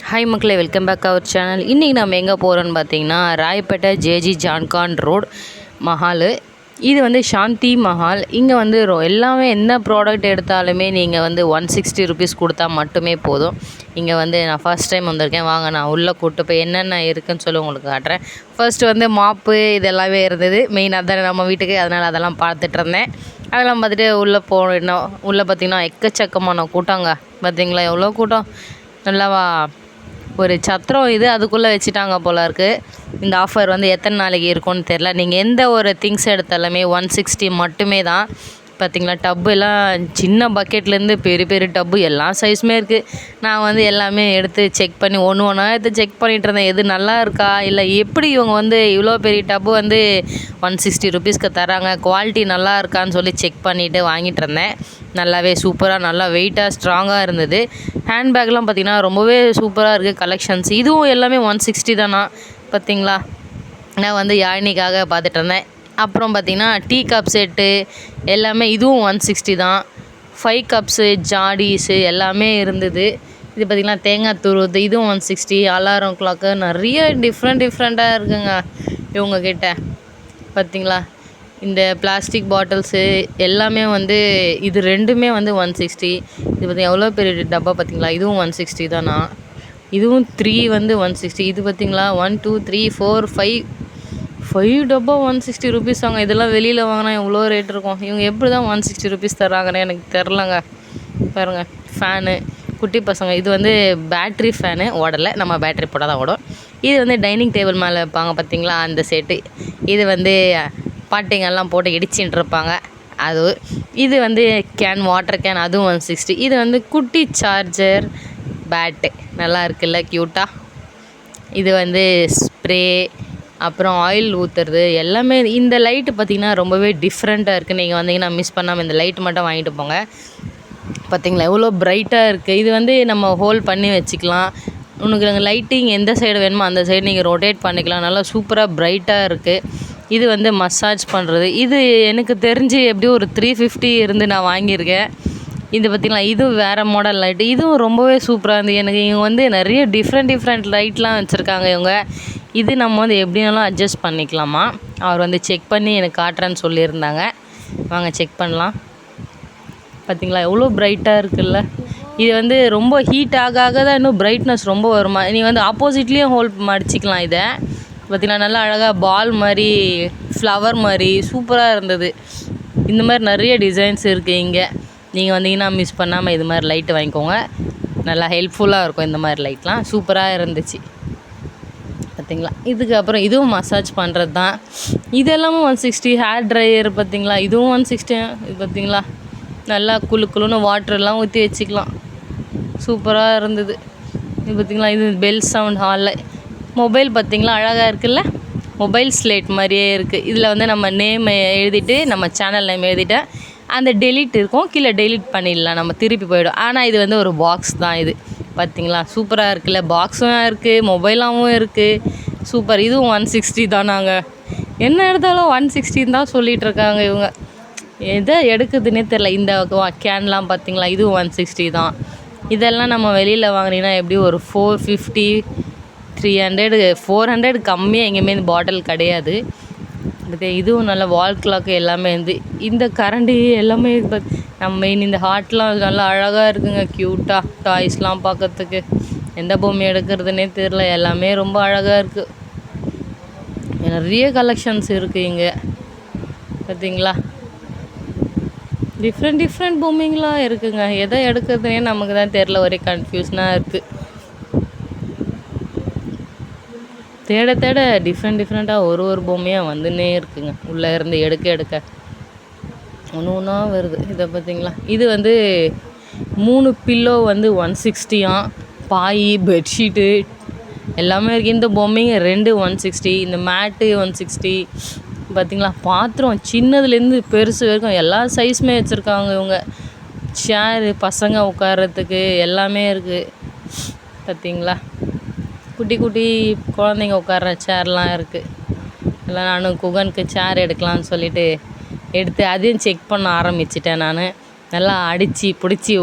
Hi மக்களே, welcome back our channel. இன்றைக்கி நம்ம எங்கே போகிறோன்னு பார்த்தீங்கன்னா ராயப்பேட்டை ஜேஜி ஜான்கான் ரோட் மஹால். இது வந்து சாந்தி மஹால். இங்கே வந்து எல்லாமே என்ன ப்ராடக்ட் எடுத்தாலுமே நீங்கள் வந்து 160 ருபீஸ் கொடுத்தா மட்டுமே போதும். இங்கே வந்து நான் ஃபர்ஸ்ட் டைம் வந்திருக்கேன். வாங்க நான் உள்ளே கூப்பிட்டு போய் என்னென்ன இருக்குதுன்னு சொல்லி உங்களுக்கு காட்டுறேன். ஃபர்ஸ்ட்டு வந்து மாப்பு இதெல்லாமே இருந்தது. மெயினாக தான் நம்ம வீட்டுக்கு, அதனால் அதெல்லாம் பார்த்துட்டு இருந்தேன். அதெல்லாம் பார்த்துட்டு உள்ளே போனோம். உள்ளே பார்த்திங்கன்னா எக்கச்சக்கமான கூட்டங்க. பார்த்திங்களா எவ்வளோ கூட்டம். நல்லாவா ஒரு சத்திரம் இது, அதுக்குள்ளே வச்சுட்டாங்க போல இருக்குது. இந்த ஆஃபர் வந்து எத்தனை நாளைக்கு இருக்கும்னு தெரில. நீங்கள் எந்த ஒரு திங்ஸ் எடுத்தாலுமே 160 மட்டுமே தான். பார்த்திங்களா டப்பு எல்லாம் சின்ன பக்கெட்லேருந்து பெரிய பெரிய டப்பு எல்லா சைஸுமே இருக்குது. நான் வந்து எல்லாமே எடுத்து செக் பண்ணி ஒன்று ஒன்றா எடுத்து செக் பண்ணிகிட்டு இருந்தேன். எது நல்லா இருக்கா இல்லை எப்படி இவங்க வந்து இவ்வளோ பெரிய டப்பு வந்து 160 ருபீஸ்க்கு தராங்க, குவாலிட்டி நல்லா இருக்கான்னு சொல்லி செக் பண்ணிவிட்டு வாங்கிட்டு இருந்தேன். நல்லாவே சூப்பராக நல்லா வெயிட்டாக ஸ்ட்ராங்காக இருந்தது. ஹேண்ட்பேக்லாம் பார்த்திங்கன்னா ரொம்பவே சூப்பராக இருக்குது கலெக்ஷன்ஸ். இதுவும் எல்லாமே 160 தானா. பார்த்திங்களா நான் வந்து யாழினிக்காக பார்த்துட்டு இருந்தேன். அப்புறம் பார்த்திங்கன்னா டீ கப் செட்டு எல்லாமே இதுவும் 160 தான். 5 கப்ஸு ஜாடிஸு எல்லாமே இருந்தது. இது பார்த்திங்கன்னா தேங்காய் துருவுது, இதுவும் 160. அலாரம் கிளாக்கு நிறைய டிஃப்ரெண்ட்டாக இருக்குங்க இவங்கக்கிட்ட. பார்த்திங்களா இந்த பிளாஸ்டிக் பாட்டில்ஸு எல்லாமே வந்து இது ரெண்டுமே வந்து 160. இது பார்த்திங்கன்னா எவ்வளோ பெரிய டப்பா பார்த்திங்களா, இதுவும் 160 தானா. இதுவும் 3 வந்து 160. இது பார்த்திங்களா 1 2 3 4 5 டப்பா 160 ருபீஸ் வாங்க. இதெல்லாம் வெளியில் வாங்கினா எவ்வளோ ரேட் இருக்கும். இவங்க எப்படி தான் 160 ருபீஸ் தராங்கன்னு எனக்கு தெரிலங்க. பாருங்கள் ஃபேனு குட்டி பசங்க. இது வந்து பேட்ரி ஃபேனு, ஓடலை, நம்ம பேட்ரி போட்டால் தான் ஓடும். இது வந்து டைனிங் டேபிள் மேலே வைப்பாங்க பார்த்திங்களா அந்த செட்டு. இது வந்து பாட்டிங்கெல்லாம் போட்டு இடிச்சின்னு இருப்பாங்க அது. இது வந்து கேன், வாட்டர் கேன், அதுவும் 160. இது வந்து குட்டி சார்ஜர் பேட்டு நல்லா இருக்குல்ல க்யூட்டாக. இது வந்து ஸ்ப்ரே, அப்புறம் ஆயில் ஊற்றுறது எல்லாமே. இந்த லைட்டு பார்த்திங்கன்னா ரொம்பவே டிஃப்ரெண்ட்டாக இருக்குது. நீங்கள் வந்தீங்கன்னா மிஸ் பண்ணாமல் இந்த லைட்டு மட்டும் வாங்கிட்டு போங்க. பார்த்திங்களா எவ்வளோ ப்ரைட்டாக இருக்குது. இது வந்து நம்ம ஹோல்ட் பண்ணி வச்சுக்கலாம். உனக்கு லைட்டிங் எந்த சைடு வேணுமோ அந்த சைடு நீங்கள் ரொட்டேட் பண்ணிக்கலாம். நல்லா சூப்பராக ப்ரைட்டாக இருக்குது. இது வந்து மசாஜ் பண்ணுறது. இது எனக்கு தெரிஞ்சு எப்படியும் ஒரு 350 இருந்து நான் வாங்கியிருக்கேன். இது பார்த்திங்களா இது வேறு மாடல் லைட்டு. இதுவும் ரொம்பவே சூப்பராக இருந்தது எனக்கு. இவங்க வந்து நிறைய டிஃப்ரெண்ட் லைட்லாம் வச்சுருக்காங்க இவங்க. இது நம்ம வந்து எப்படினாலும் அட்ஜஸ்ட் பண்ணிக்கலாமா. அவர் வந்து செக் பண்ணி எனக்கு காட்டுறேன்னு சொல்லியிருந்தாங்க. வாங்க செக் பண்ணலாம். பார்த்திங்களா எவ்வளோ ப்ரைட்டாக இருக்குல்ல. இது வந்து ரொம்ப ஹீட் ஆக தான் இன்னும் ப்ரைட்னஸ் ரொம்ப வருமா. நீ வந்து ஆப்போசிட்லேயும் ஹோல்ட் மடிச்சிக்கலாம். இதை பார்த்திங்கன்னா நல்லா அழகாக பால் மாதிரி, ஃப்ளவர் மாதிரி சூப்பராக இருந்தது. இந்த மாதிரி நிறைய டிசைன்ஸ் இருக்குது இங்கே. நீங்கள் வந்தீங்கன்னா மிஸ் பண்ணாமல் இது மாதிரி லைட்டு வாங்கிக்கோங்க. நல்லா ஹெல்ப்ஃபுல்லாக இருக்கும். இந்த மாதிரி லைட்லாம் சூப்பராக இருந்துச்சு. பார்த்திங்களா இதுக்கப்புறம் இதுவும் மசாஜ் பண்ணுறது தான். இதெல்லாமும் 160. ஹேர் ட்ரையர் பார்த்திங்களா இதுவும் 160. இது பார்த்திங்களா நல்லா குளுன்னு வாட்டர்லாம் ஊற்றி வச்சுக்கலாம். சூப்பராக இருந்தது. இது பார்த்திங்களா இது பெல் சவுண்ட் ஹாலில். மொபைல் பார்த்திங்களா அழகாக இருக்குல்ல. மொபைல் ஸ்லேட் மாதிரியே இருக்குது. இதில் வந்து நம்ம நேம் எழுதிட்டு, நம்ம சேனல் நேம் எழுதிட்டு அந்த டெலிட் இருக்கும், கீழே டெலிட் பண்ணிடலாம், நம்ம திருப்பி போயிடும். ஆனால் இது வந்து ஒரு பாக்ஸ் தான் இது. பார்த்திங்களா சூப்பராக இருக்குல்ல. பாக்ஸும் இருக்குது, மொபைலாகவும் இருக்குது. சூப்பர். இதுவும் 160 தான். நாங்கள் என்ன எடுத்தாலும் 160 தான் சொல்லிகிட்டு இருக்காங்க இவங்க. எதை எடுக்குதுன்னே தெரில. இந்த கேன்லாம் பார்த்திங்களா இதுவும் 160 தான். இதெல்லாம் நம்ம வெளியில் வாங்கினீங்கன்னா எப்படி ஒரு 450 300 400 கம்மியாக எங்கேயுமே இந்த பாட்டில் கிடையாது. இதுவும் நல்ல வால் கிளாக்கு எல்லாமே வந்து இந்த கரண்டி எல்லாமே நம்ம மெயின் இந்த ஹார்ட்லாம் நல்லா அழகாக இருக்குங்க. க்யூட்டாக டாய்ஸ்லாம் பார்க்கறதுக்கு எந்த பொம்மை எடுக்கிறதுனே தெரில. எல்லாமே ரொம்ப அழகாக இருக்குது. நிறைய கலெக்ஷன்ஸ் இருக்குது இங்கே. பார்த்திங்களா டிஃப்ரெண்ட் பொம்மைங்களாம் இருக்குங்க. எதை எடுக்கிறதுனே நமக்கு தான் தெரில. ஒரே கன்ஃபியூஷனாக இருக்குது. தேட டிஃப்ரெண்ட்டாக ஒரு பொம்மையாக வந்துன்னே இருக்குங்க. உள்ளே இருந்து எடுக்க ஒன்று வருது. இதை பார்த்திங்களா இது வந்து 3 பில்லோ வந்து 160. பாய், பெட்ஷீட்டு எல்லாமே இருக்குது. இந்த பொம்மைங்க 2 160. இந்த மேட்டு 160. பார்த்திங்களா பாத்திரம் சின்னதுலேருந்து பெருசு வரைக்கும் எல்லா சைஸுமே வச்சுருக்காங்க இவங்க. சேரு பசங்க உட்கார்றதுக்கு எல்லாமே இருக்குது. பார்த்திங்களா குட்டி குழந்தைங்க உட்கார்ற சேர்லாம் இருக்குது. இல்லை நானும் குகனுக்கு சேர் எடுக்கலான்னு சொல்லிவிட்டு எடுத்து அதையும் செக் பண்ண ஆரம்பிச்சிட்டேன். நான் நல்லா அடித்து பிடிச்சி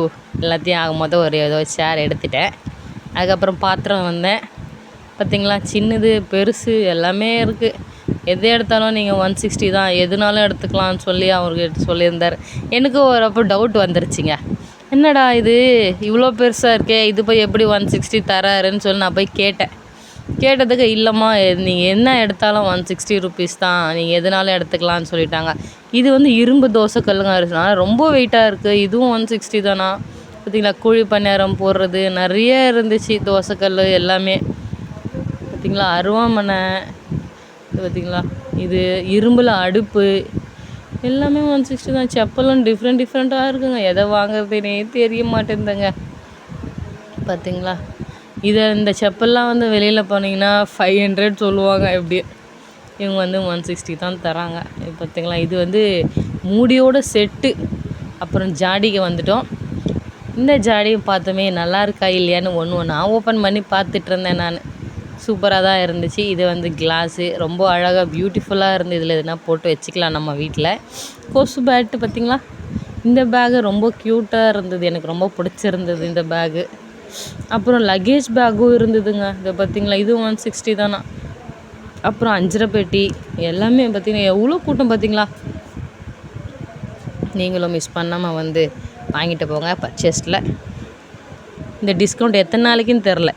எல்லாத்தையும் ஆகும் போது ஒரு ஏதோ சேர் எடுத்துட்டேன். அதுக்கப்புறம் பாத்திரம் வந்தேன். பார்த்திங்களா, சின்னது பெருசு எல்லாமே இருக்குது. எது எடுத்தாலும் நீங்கள் 160 தான், எதுனாலும் எடுத்துக்கலாம்னு சொல்லி அவருக்கு சொல்லியிருந்தார். எனக்கும் வரப்போ டவுட் வந்துருச்சுங்க, என்னடா இது இவ்வளோ பெருசாக இருக்கே, இது போய் எப்படி 160 தராருன்னு சொல்லி நான் போய் கேட்டதுக்கு இல்லைம்மா நீங்கள் என்ன எடுத்தாலும் 160 ருபீஸ் தான், நீங்கள் எதுனாலும் எடுத்துக்கலான்னு சொல்லிட்டாங்க. இது வந்து இரும்பு தோசைக்கல்லுங்க இருக்குன்னா ரொம்ப வெயிட்டாக இருக்குது. இதுவும் 160 தானா? பார்த்திங்களா, குழி பணியாரம் போடுறது நிறைய இருந்துச்சு, தோசைக்கல் எல்லாமே. பார்த்திங்களா, அருவாமனை பார்த்திங்களா, இது இரும்பில் அடுப்பு எல்லாமே 160 தான். செப்பலும் டிஃப்ரெண்ட்டாக இருக்குங்க, எதை வாங்குறதுனே தெரிய மாட்டேங்குதுங்க. பார்த்திங்களா, இந்த செப்பல்லாம் வந்து வெளியில் போனீங்கன்னா 500 சொல்லுவாங்க. எப்படி இவங்க வந்து 160 தான் தராங்க. பார்த்திங்களா, இது வந்து மூடியோட செட்டு. அப்புறம் ஜாடிக்கு வந்துட்டோம். இந்த ஜாடியும் பார்த்தோமே நல்லா இருக்கா இல்லையான்னு ஒன்று ஓப்பன் பண்ணி பார்த்துட்டு இருந்தேன் நான். சூப்பராக தான் இருந்துச்சு. இது வந்து கிளாஸு ரொம்ப அழகாக பியூட்டிஃபுல்லாக இருந்து. இதில் எதுனா போட்டு வச்சுக்கலாம் நம்ம வீட்டில். கொசு பேட்டு பார்த்திங்களா, இந்த பேகு ரொம்ப க்யூட்டாக இருந்தது, எனக்கு ரொம்ப பிடிச்சிருந்தது இந்த பேகு. அப்புறம் லக்கேஜ் பேக்கும் இருந்ததுங்க. இதை பார்த்திங்களா, இது 160 தானா. அப்புறம் அஞ்சரை பெட்டி எல்லாமே பார்த்திங்கன்னா எவ்வளோ கூட்டம் பார்த்திங்களா. நீங்களும் மிஸ் பண்ணாமல் வந்து வாங்கிட்டு போங்க பர்ச்சேஸில். இந்த டிஸ்கவுண்ட் எத்தனை நாளைக்குன்னு தெரில.